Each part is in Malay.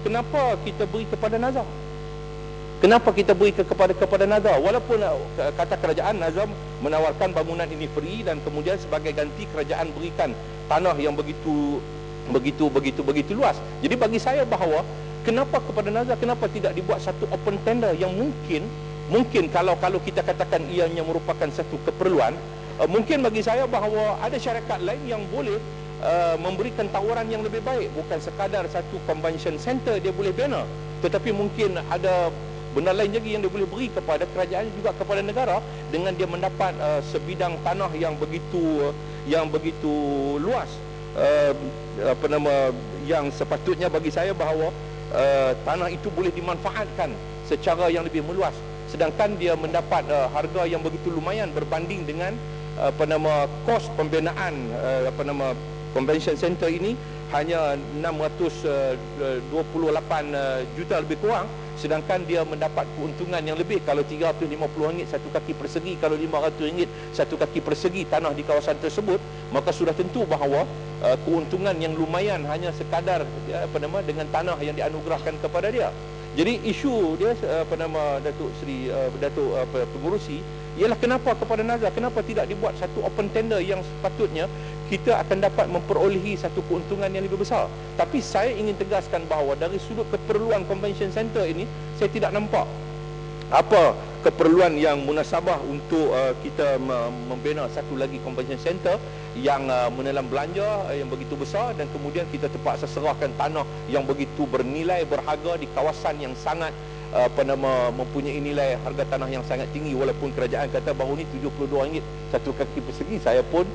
kenapa kita beri kepada nazar? Kenapa kita beri kepada nazar? Walaupun kata kerajaan nazar menawarkan bangunan ini free, dan kemudian sebagai ganti kerajaan berikan tanah yang begitu luas. Jadi bagi saya bahawa kenapa kepada nazar, kenapa tidak dibuat satu open tender yang mungkin kalau kita katakan ianya merupakan satu keperluan, mungkin bagi saya bahawa ada syarikat lain yang boleh memberikan tawaran yang lebih baik, bukan sekadar satu convention center dia boleh bina, tetapi mungkin ada benda lain lagi yang dia boleh beri kepada kerajaan, juga kepada negara, dengan dia mendapat sebidang tanah yang begitu luas, yang sepatutnya bagi saya bahawa tanah itu boleh dimanfaatkan secara yang lebih meluas, sedangkan dia mendapat harga yang begitu lumayan berbanding dengan kos pembinaan convention center ini hanya 628 juta lebih kurang, sedangkan dia mendapat keuntungan yang lebih. Kalau RM350 satu kaki persegi, kalau RM500 satu kaki persegi tanah di kawasan tersebut, maka sudah tentu bahawa keuntungan yang lumayan hanya sekadar dengan tanah yang dianugerahkan kepada dia. Jadi isu dia Datuk Seri Datuk Pengurusi ialah kenapa kepada nazar, kenapa tidak dibuat satu open tender yang sepatutnya kita akan dapat memperolehi satu keuntungan yang lebih besar. Tapi saya ingin tegaskan bahawa dari sudut keperluan convention center ini, saya tidak nampak apa keperluan yang munasabah untuk kita membina satu lagi convention center yang menelan belanja yang begitu besar, dan kemudian kita terpaksa serahkan tanah yang begitu bernilai berharga di kawasan yang sangat mempunyai nilai harga tanah yang sangat tinggi. Walaupun kerajaan kata baru ni RM72 satu kaki persegi, saya pun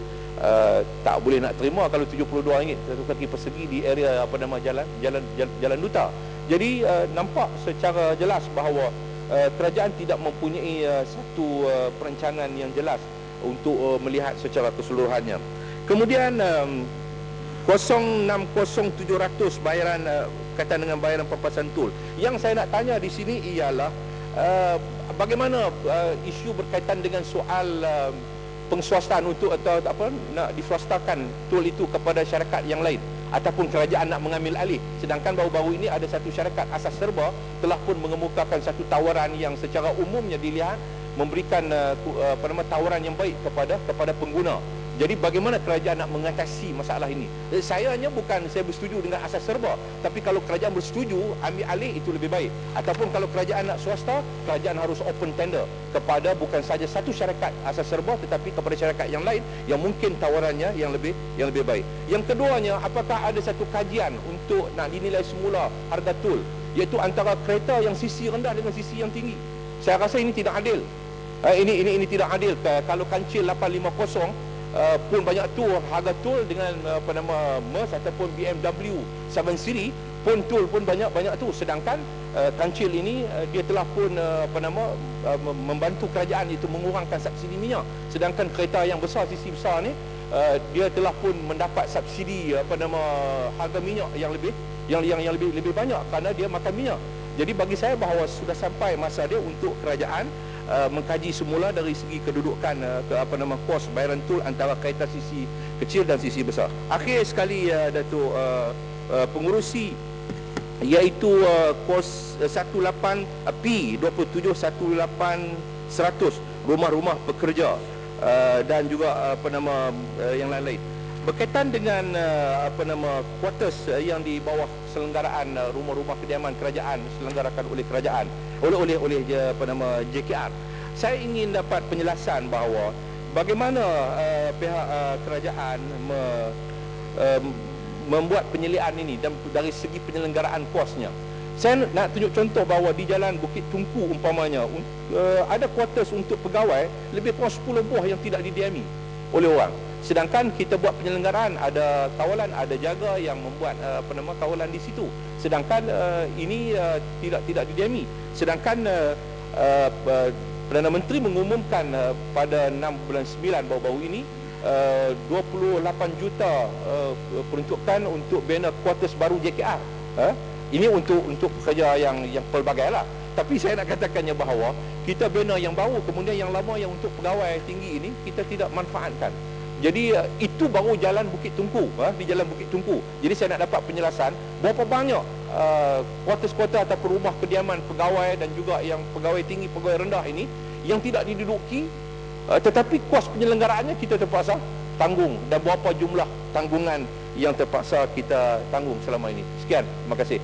tak boleh nak terima kalau RM72 satu kaki persegi di area Jalan Duta. Jadi nampak secara jelas bahawa kerajaan tidak mempunyai satu perancangan yang jelas untuk melihat secara keseluruhannya. Kemudian 060700 bayaran kaitan dengan bayaran papasan tol. Yang saya nak tanya di sini ialah bagaimana isu berkaitan dengan soal pengswastaan untuk nak diswastakan tol itu kepada syarikat yang lain, ataupun kerajaan nak mengambil alih. Sedangkan baru-baru ini ada satu syarikat asas serba telah pun mengemukakan satu tawaran yang secara umumnya dilihat memberikan tawaran yang baik kepada pengguna. Jadi bagaimana kerajaan nak mengatasi masalah ini? Saya bersetuju dengan asas serba, tapi kalau kerajaan bersetuju ambil alih itu lebih baik. Ataupun kalau kerajaan nak swasta, kerajaan harus open tender kepada bukan saja satu syarikat asas serba, tetapi kepada syarikat yang lain yang mungkin tawarannya yang lebih baik. Yang keduanya, apakah ada satu kajian untuk nak dinilai semula harga tol, iaitu antara kereta yang sisi rendah dengan sisi yang tinggi? Saya rasa ini tidak adil. Ini tidak adil. Kalau kancil 850 pun banyak tu harga tol, dengan Merc ataupun BMW 7 Series pun tol pun banyak tu, sedangkan kancil ini dia telah pun membantu kerajaan itu mengurangkan subsidi minyak, sedangkan kereta yang besar, sisi besar ni dia telah pun mendapat subsidi harga minyak yang lebih banyak kerana dia makan minyak. Jadi bagi saya bahawa sudah sampai masa dia untuk kerajaan mengkaji semula dari segi kedudukan kos bayaran tol antara kereta sisi kecil dan sisi besar. Akhir sekali Datuk Pengurusi, iaitu kos 18P 271800 rumah-rumah pekerja dan juga yang lain-lain berkaitan dengan kuartus yang di bawah selenggaraan rumah-rumah kediaman kerajaan selenggarakan oleh kerajaan oleh JKR. Saya ingin dapat penjelasan bahawa bagaimana pihak kerajaan membuat penyeliaan ini dan dari segi penyelenggaraan kosnya. Saya nak tunjuk contoh bahawa di Jalan Bukit Tungku umpamanya ada kuartus untuk pegawai lebih kurang 10 buah yang tidak didiami oleh orang. Sedangkan kita buat penyelenggaraan, ada kawalan, ada jaga yang membuat kawalan di situ. Sedangkan ini tidak didiami. Sedangkan Perdana Menteri mengumumkan pada 6 bulan 9 baru-baru ini 28 juta peruntukan untuk bina kuartus baru JKR. Ini untuk pekerja yang pelbagai lah. Tapi saya nak katakannya bahawa kita bina yang baru, kemudian yang lama yang untuk pegawai tinggi ini kita tidak manfaatkan. Jadi itu baru Jalan Bukit Tungku, di Jalan Bukit Tungku. Jadi saya nak dapat penjelasan berapa banyak kuartus-kuartus ataupun rumah kediaman pegawai dan juga yang pegawai tinggi, pegawai rendah ini yang tidak diduduki, tetapi kos penyelenggaraannya kita terpaksa tanggung, dan berapa jumlah tanggungan yang terpaksa kita tanggung selama ini. Sekian, terima kasih.